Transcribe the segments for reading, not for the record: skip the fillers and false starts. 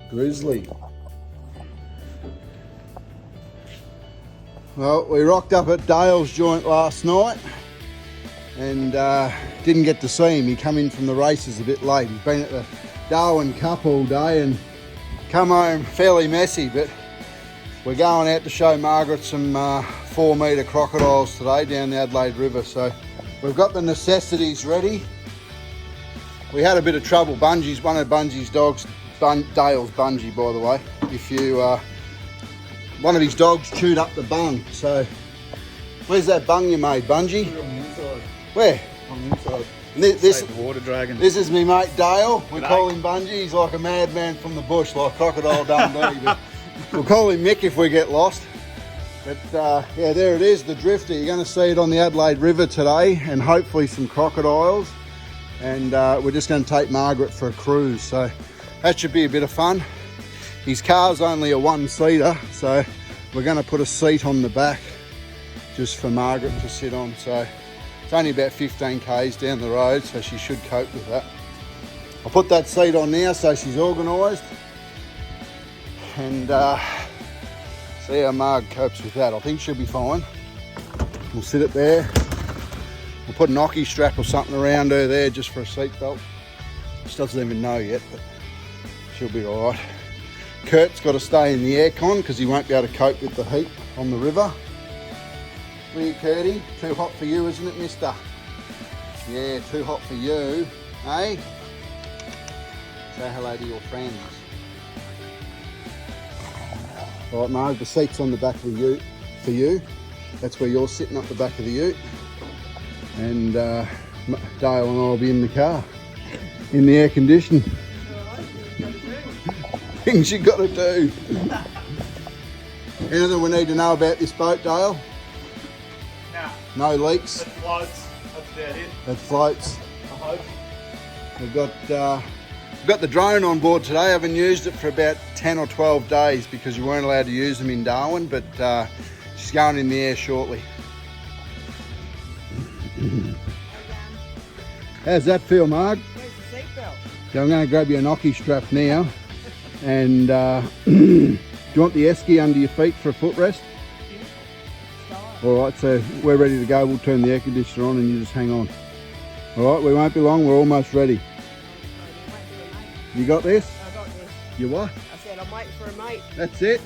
Grizzly. Well, we rocked up at Dale's joint last night and didn't get to see him. He come in from the races a bit late. He's been at the Darwin Cup all day and come home fairly messy, but we're going out to show Margaret some 4 metre crocodiles today down the Adelaide River. So we've got the necessities ready. We had a bit of trouble. Bungie's one of Bungie's dogs, Dale's Bungie, by the way. If you, one of his dogs chewed up the bung. So where's that bung you made, Bungie? On the inside. Where? On the inside. This water dragon. This is me mate Dale. We G'day. call him Bungie. He's like a madman from the bush, like Crocodile Dundee. But we'll call him Mick if we get lost. But yeah, there it is, the drifter. You're going to see it on the Adelaide River today, and hopefully some crocodiles. And we're just going to take Margaret for a cruise, so that should be a bit of fun. His car's only a 1-seater, so we're going to put a seat on the back just for Margaret to sit on. So it's only about 15 k's down the road, so she should cope with that. I'll put that seat on now so she's organised, and see how Marg copes with that. I think she'll be fine. We'll sit it there. We'll put an hockey strap or something around her there just for a seat belt. She doesn't even know yet, but she'll be all right. Kurt's got to stay in the aircon because he won't be able to cope with the heat on the river. What are you, Curtie? Too hot for you, isn't it, mister? Yeah, too hot for you, eh? Say hello to your friends. All right, Marg, the seat's on the back of the ute for you. That's where you're sitting, up the back of the ute. And Dale and I will be in the car, in the air condition. Things you got to do. Anything we need to know about this boat, Dale? Nah. No leaks? It floats. That's about it. It floats. I hope. We've got the drone on board today. I haven't used it for about 10 or 12 days because you weren't allowed to use them in Darwin, but she's going in the air shortly. How's that feel, Marg? Where's the seatbelt? So I'm going to grab you a hockey strap now, and do you want the esky under your feet for a footrest? All right, so we're ready to go. We'll turn the air conditioner on and you just hang on. All right, we won't be long. We're almost ready. You got this? I got this. You what? I said I'm waiting for a mate. That's it.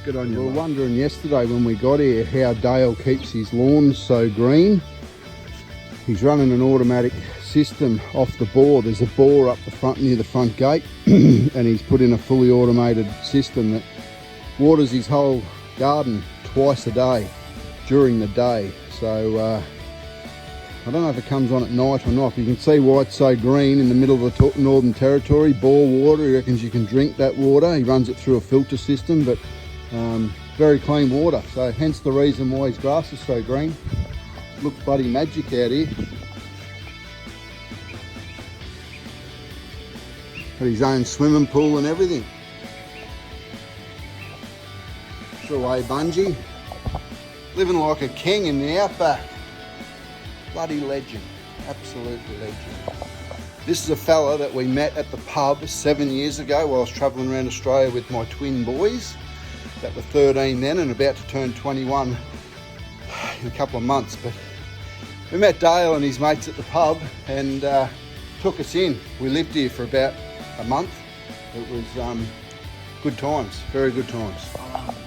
Good on you. We were wondering yesterday when we got here how Dale keeps his lawns so green. He's running an automatic system off the bore. There's a bore up the front near the front gate and he's put in a fully automated system that waters his whole garden twice a day during the day. So I don't know if it comes on at night or not. You can see why it's so green in the middle of the Northern Territory. Bore water, he reckons you can drink that water. He runs it through a filter system, but very clean water. So hence the reason why his grass is so green. Looks bloody magic out here. Got his own swimming pool and everything. Sure way, Bungie. Living like a king in the outback. Bloody legend. Absolute legend. This is a fella that we met at the pub 7 years ago while I was travelling around Australia with my twin boys that were 13 then and about to turn 21 in a couple of months. But we met Dale and his mates at the pub and took us in. We lived here for about a month. It was good times, very good times.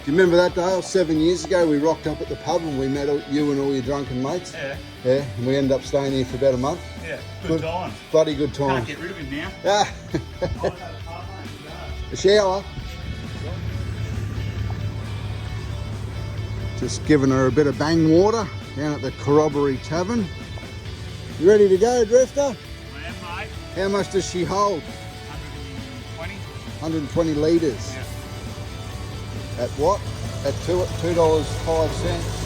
Do you remember that, Dale? 7 years ago we rocked up at the pub and we met you and all your drunken mates. Yeah. Yeah, and we ended up staying here for about a month. Yeah. Good times. Bloody good Can't times. get rid of him now. Ah. A shower. Just giving her a bit of bang water down at the Corroboree Tavern. You ready to go, Drifter? I am, mate. How much does she hold? 120. 120 litres. Yeah. At what? At $2.05.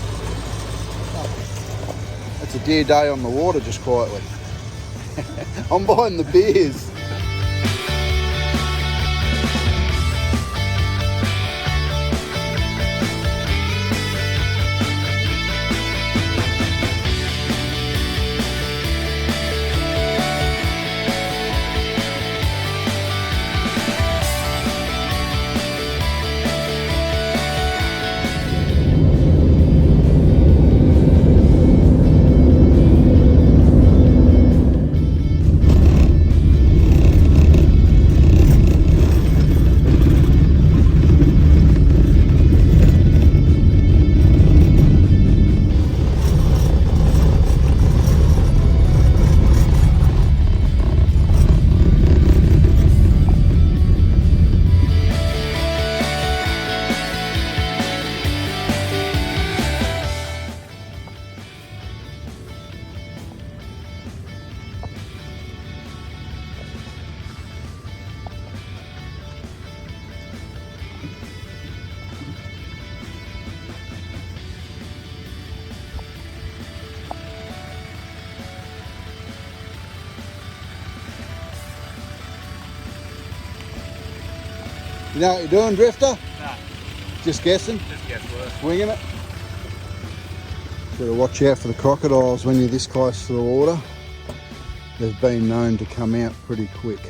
That's a dear day on the water, just quietly. I'm buying the beers. You know what you're doing, Drifter? Nah, Just guessing? just guesswork. Swinging it? Got to watch out for the crocodiles when you're this close to the water. They've been known to come out pretty quick.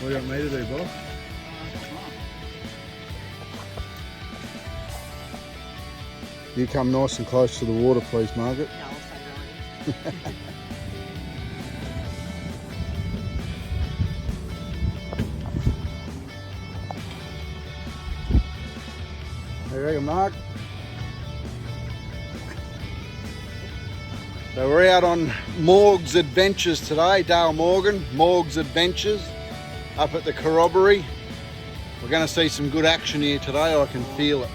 What do you want me to do, boss? You come nice and close to the water, please, Margaret. No, I'll say no. How you reckon, Mark? So we're out on Morg's Adventures today, Dale Morgan, Morg's Adventures, up at the Corroboree. We're going to see some good action here today, I can feel it.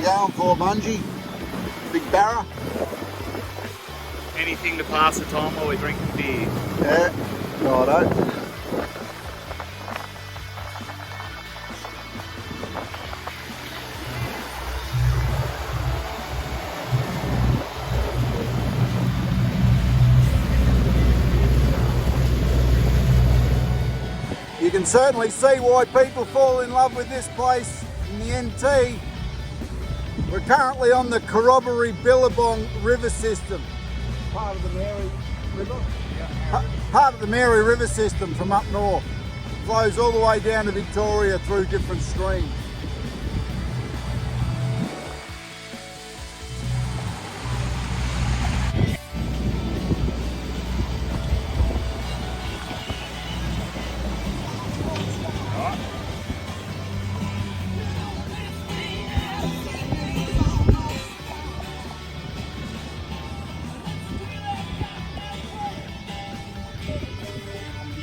going for, Bungie? Big barra? Anything to pass the time while we're drinking beer. Yeah, righto. You can certainly see why people fall in love with this place in the NT. We're currently on the Corroboree Billabong river system. Part of the Mary River? Part of the Mary River system from up north. Flows all the way down to Victoria through different streams.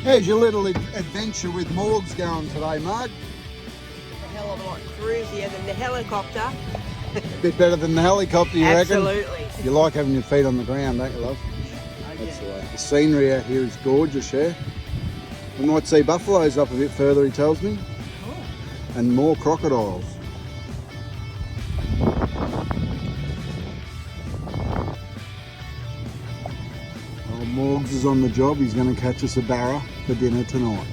How's your little adventure with Morgs going today, Marg? A hell of a lot cruisier than the helicopter. A bit better than the helicopter, you reckon? Absolutely. You like having your feet on the ground, don't you, love? Oh, That's the yeah. way. The scenery out here is gorgeous, yeah? We might see buffaloes up a bit further, he tells me. Oh. And more crocodiles. Old Morgs is on the job. He's going to catch us a barra for dinner tonight.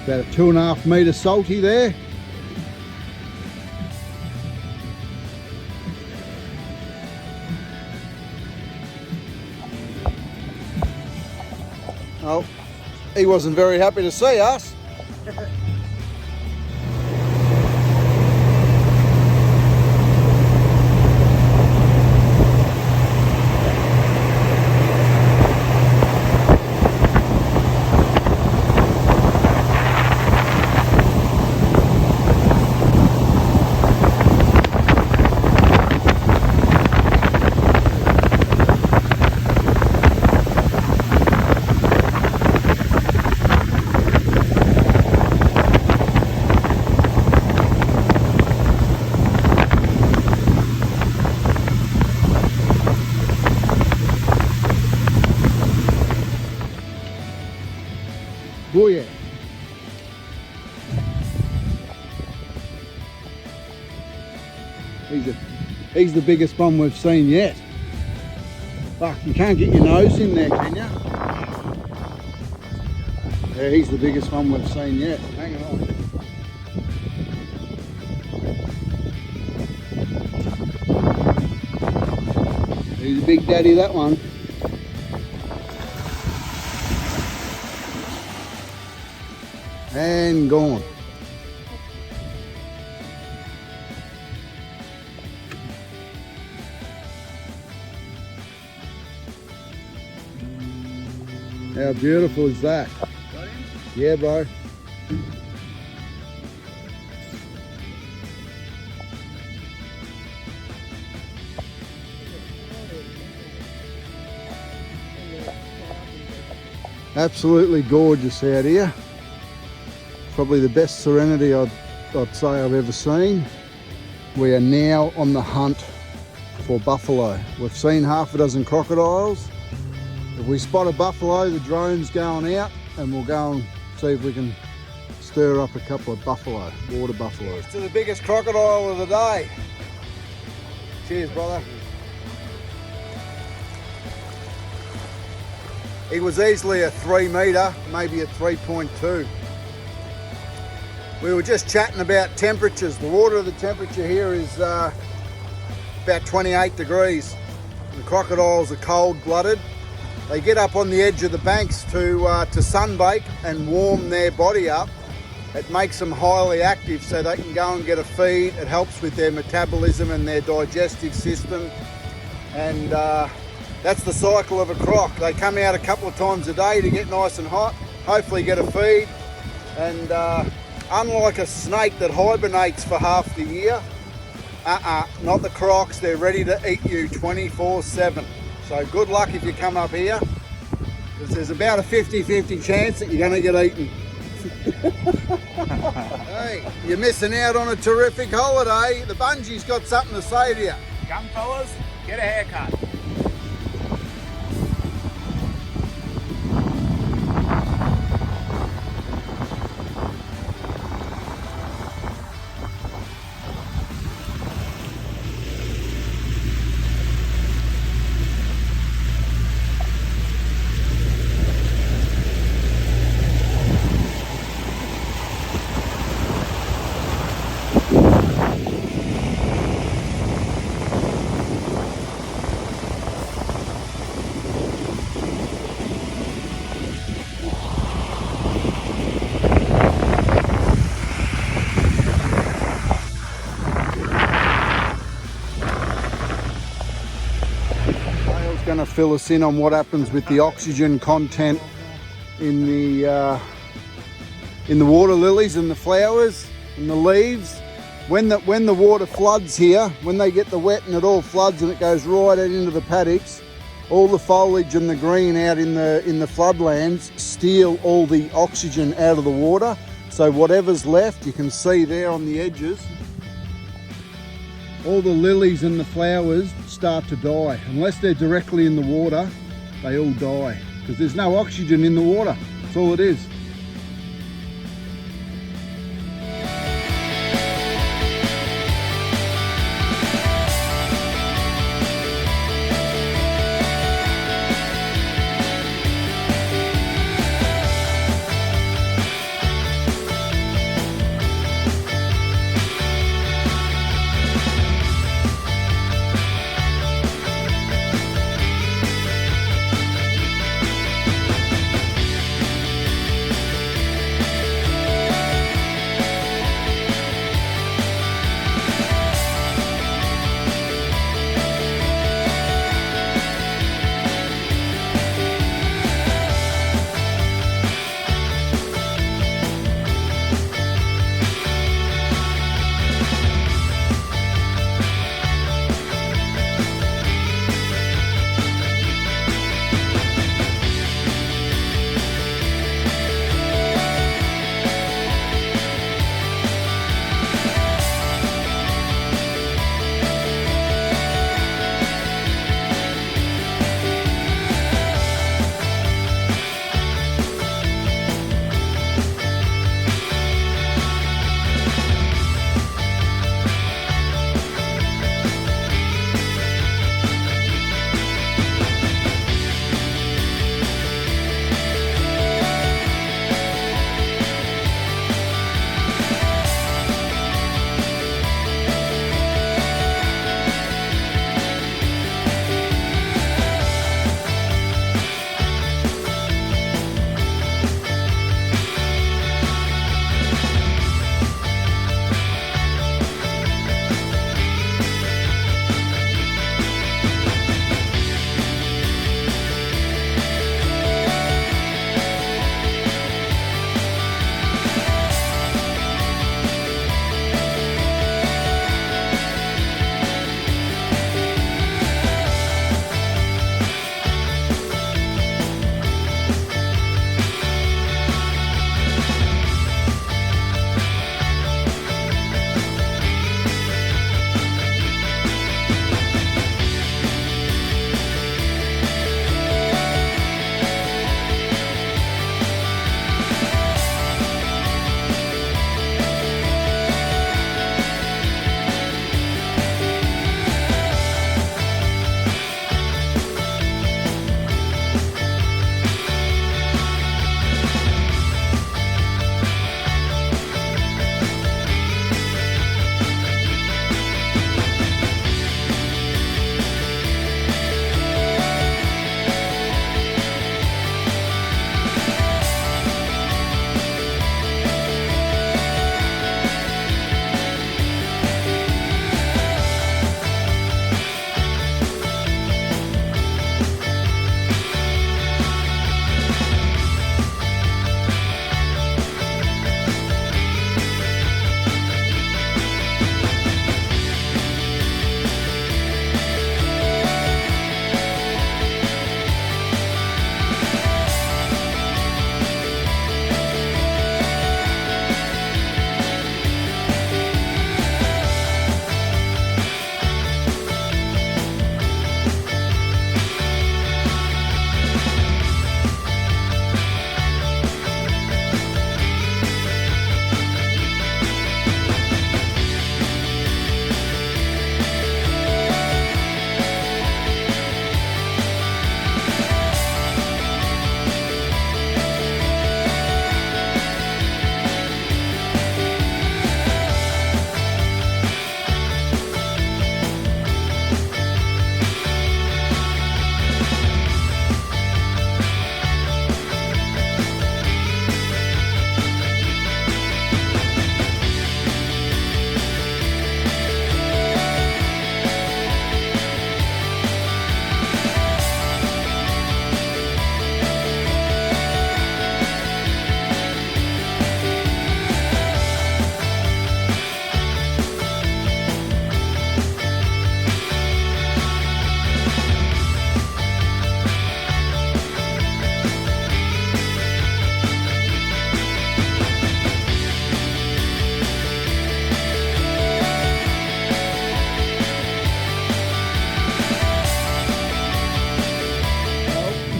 About a 2.5 metre salty there. Oh, he wasn't very happy to see us. Oh yeah. He's the biggest one we've seen yet. Fuck, you can't get your nose in there, can you? Yeah, he's the biggest one we've seen yet. Hang on. He's a big daddy, that one. And gone. How beautiful is that? Yeah, bro. Absolutely gorgeous out here. Probably the best serenity I'd say I've ever seen. We are now on the hunt for buffalo. We've seen half a dozen crocodiles. If we spot a buffalo, the drone's going out and we'll go and see if we can stir up a couple of buffalo, water buffalo. To the biggest crocodile of the day. Cheers, brother. He was easily a 3 metre, maybe a 3.2. We were just chatting about temperatures. The temperature here is about 28 degrees. The crocodiles are cold-blooded. They get up on the edge of the banks to sunbake and warm their body up. It makes them highly active so they can go and get a feed. It helps with their metabolism and their digestive system. And that's the cycle of a croc. They come out a couple of times a day to get nice and hot, hopefully get a feed. And unlike a snake that hibernates for half the year, not the crocs, they're ready to eat you 24/7. So good luck if you come up here, because there's about a 50-50 chance that you're going to get eaten. Hey, you're missing out on a terrific holiday. The bungee's got something to say to you. Young fellas, get a haircut. Going to fill us in on what happens with the oxygen content in the water lilies and the flowers and the leaves. When the water floods here, when they get the wet and it all floods and it goes right out into the paddocks, all the foliage and the green out in the floodlands steal all the oxygen out of the water. So whatever's left, you can see there on the edges, all the lilies and the flowers start to die. Unless they're directly in the water, they all die because there's no oxygen in the water. That's all it is.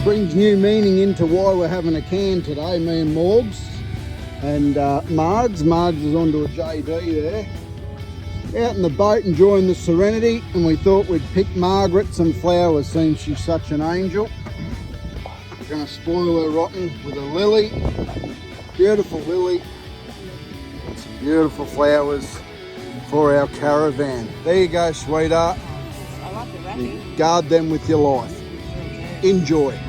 brings new meaning into why we're having a can today, me and Morgs. And Margs is onto a JD there. Out in the boat enjoying the serenity, and we thought we'd pick Margaret some flowers, seeing she's such an angel. We're going to spoil her rotten with a lily. Beautiful lily. Some beautiful flowers for our caravan. There you go, sweetheart. I like the wrapping. Guard them with your life. Enjoy.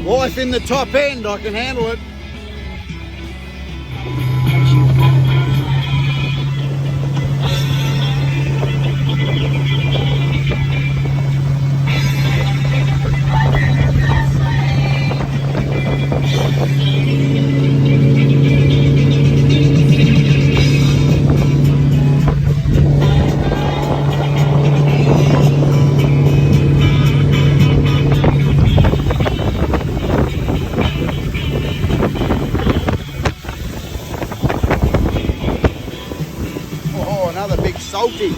Wife in the top end, I can handle it. Another big salty.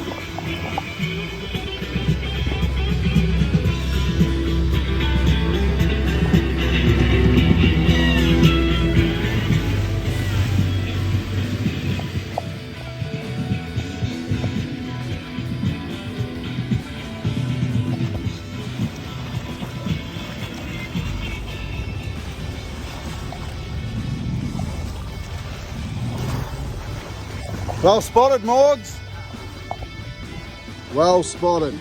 Well spotted, Morgs. Well spotted.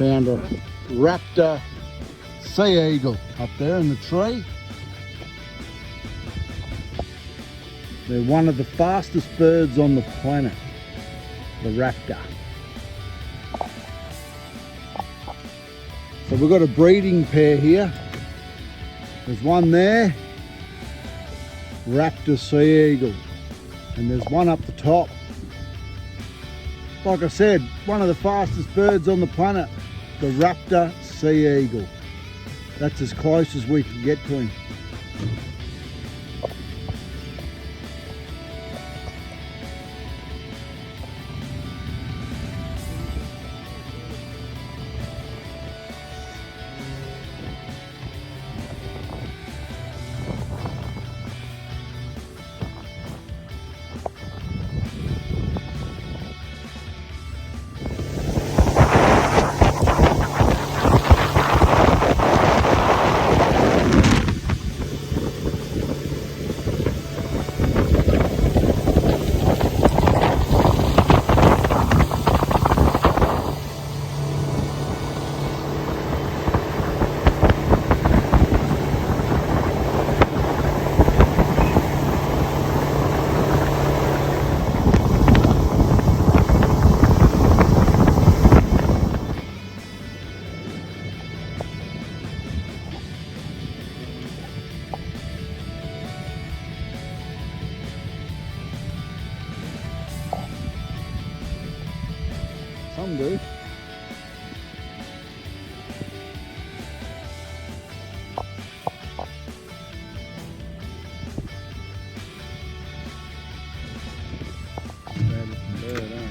found a raptor sea eagle up there in the tree. They're one of the fastest birds on the planet, the raptor. So we've got a breeding pair here. There's one there, raptor sea eagle, and there's one up the top. Like I said, one of the fastest birds on the planet, the raptor sea eagle. That's as close as we can get to him. Some do. Bad looking bird, eh?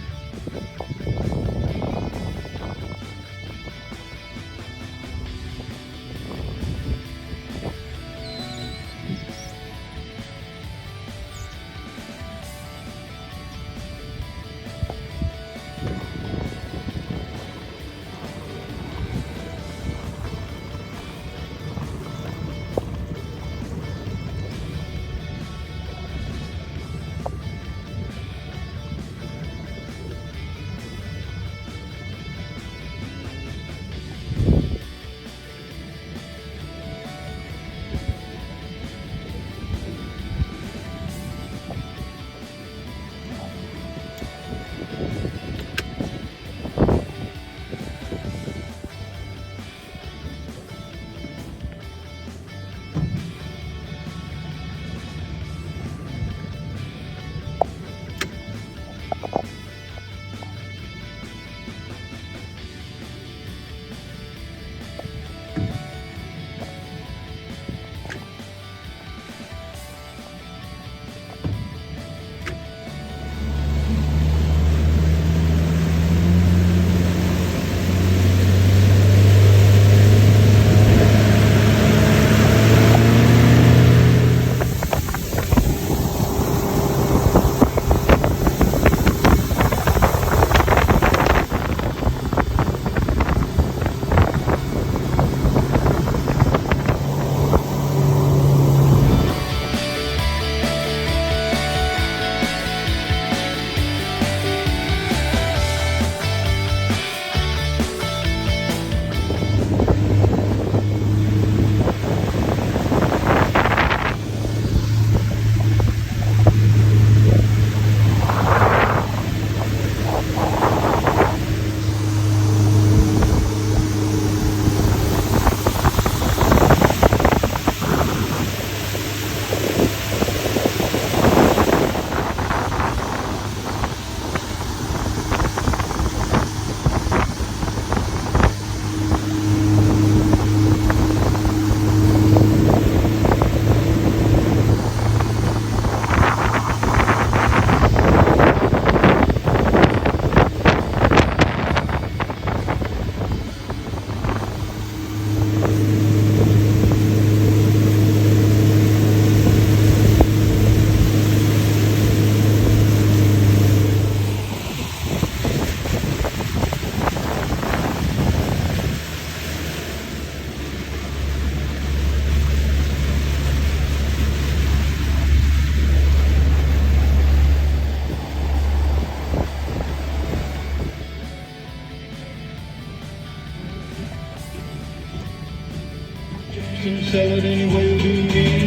and sell it anyway you do me.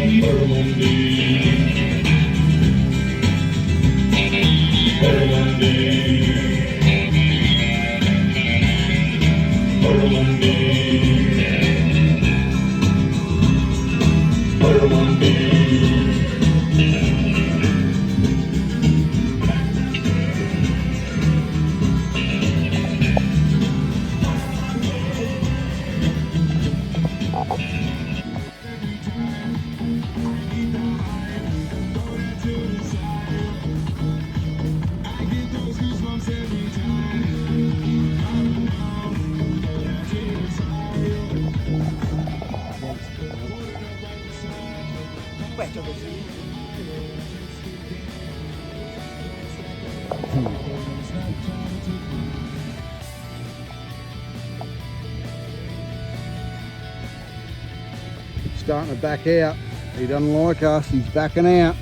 Starting to back out. He doesn't like us, he's backing out.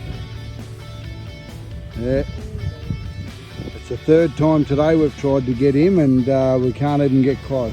Yeah. It's the third time today we've tried to get him and we can't even get close.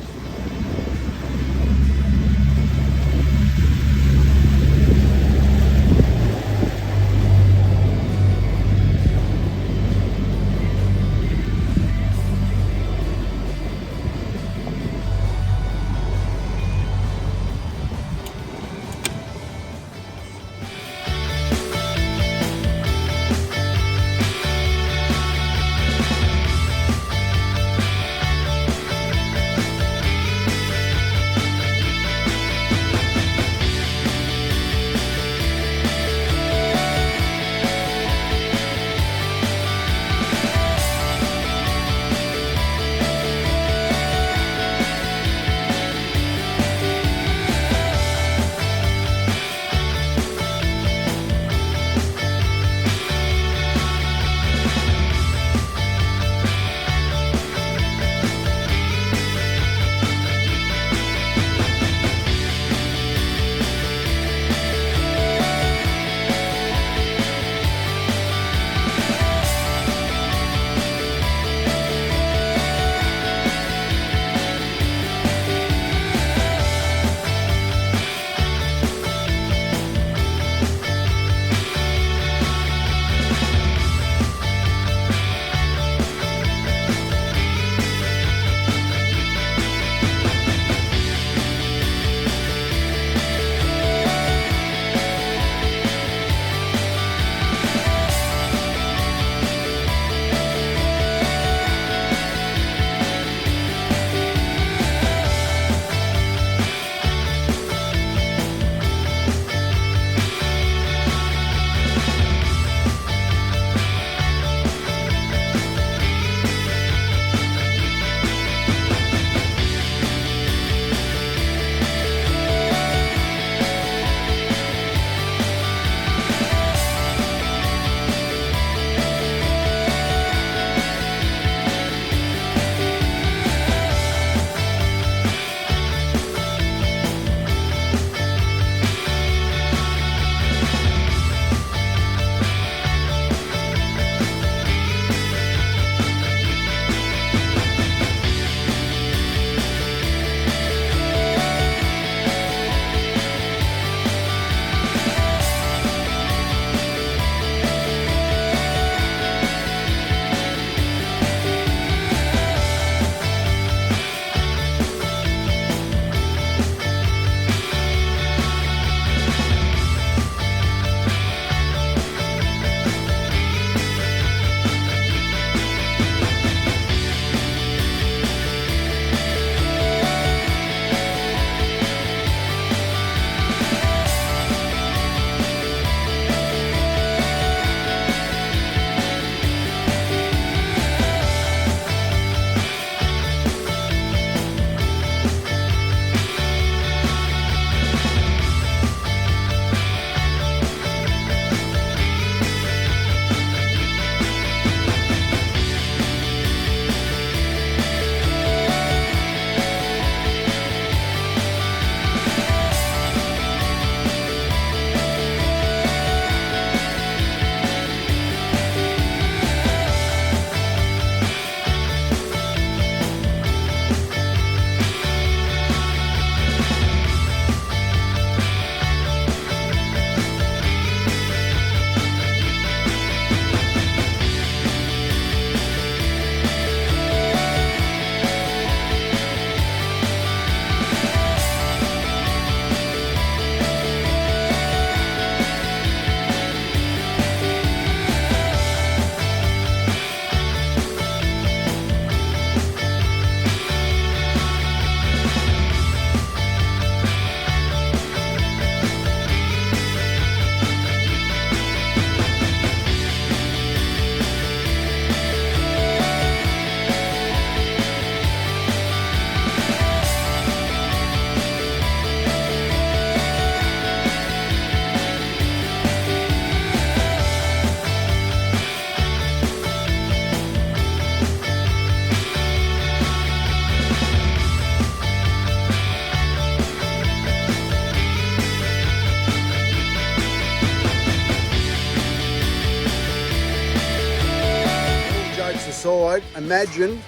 guide. Imagine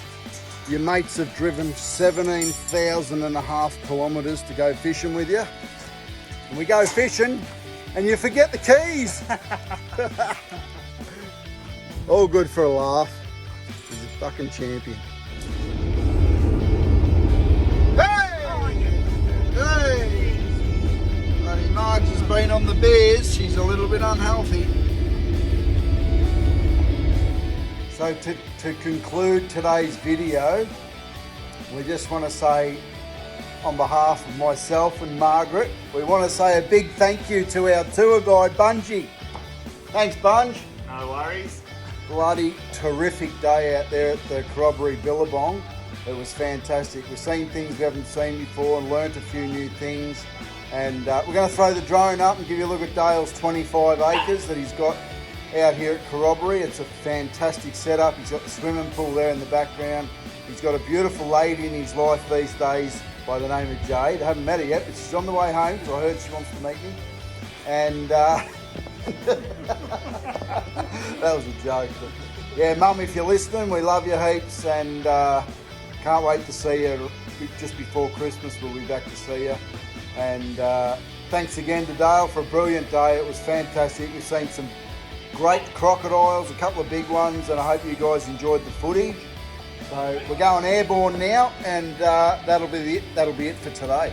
your mates have driven 17,500 kilometres to go fishing with you. And we go fishing and you forget the keys. All good for a laugh. He's a fucking champion. Hey! Bloody Margs has been on the beers. She's a little bit unhealthy. So to conclude today's video, we just want to say, on behalf of myself and Margaret, we want to say a big thank you to our tour guide, Bungie. Thanks, Bunge. No worries. Bloody terrific day out there at the Corroboree Billabong. It was fantastic. We've seen things we haven't seen before and learnt a few new things. And we're going to throw the drone up and give you a look at Dale's 25 acres that he's got out here at Corroboree. It's a fantastic setup. He's got the swimming pool there in the background. He's got a beautiful lady in his life these days by the name of Jade. I haven't met her yet, but she's on the way home, so I heard she wants to meet me. And that was a joke. But yeah, Mum, if you're listening, we love you heaps, and can't wait to see you just before Christmas. We'll be back to see you. And thanks again to Dale for a brilliant day. It was fantastic. We've seen some great crocodiles, a couple of big ones, and I hope you guys enjoyed the footage. So we're going airborne now, and that'll be it for today.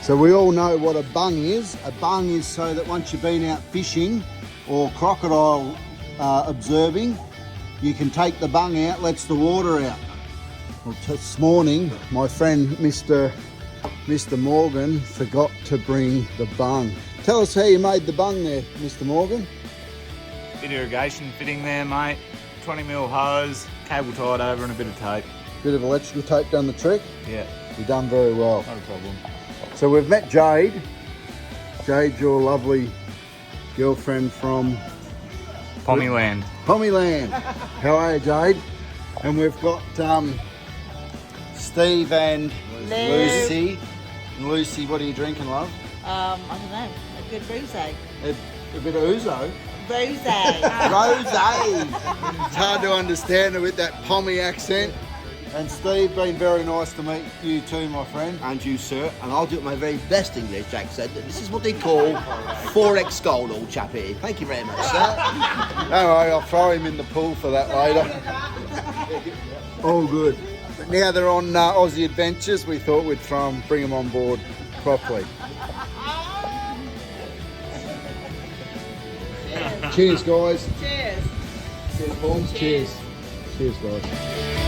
So we all know what a bung is. A bung is so that once you've been out fishing or crocodile observing, you can take the bung out, lets the water out. Well, this morning, my friend Mr. Morgan forgot to bring the bung. Tell us how you made the bung there, Mr. Morgan. Bit of irrigation fitting there, mate. 20mm hose, cable tied over and a bit of tape. Bit of electrical tape done the trick? Yeah. You've done very well. Not a problem. So we've met Jade. Jade, your lovely girlfriend from Pommyland. Pommyland. How are you, Jade? And we've got Steve and Lucy. And Lucy, what are you drinking, love? I don't know, a good rosé. A bit of ouzo. Rosé. Rosé. It's hard to understand her with that Pommy accent. And Steve, been very nice to meet you too, my friend. And you, sir, and I'll do it my very best English accent. This is what they call 4x gold, old chappy. Thank you very much, sir. Don't worry, I'll throw him in the pool for that later. All good. But now they're on Aussie Adventures, we thought we'd bring them on board properly. Cheers, guys. Cheers. Cheers, Paul. Cheers. Cheers, guys.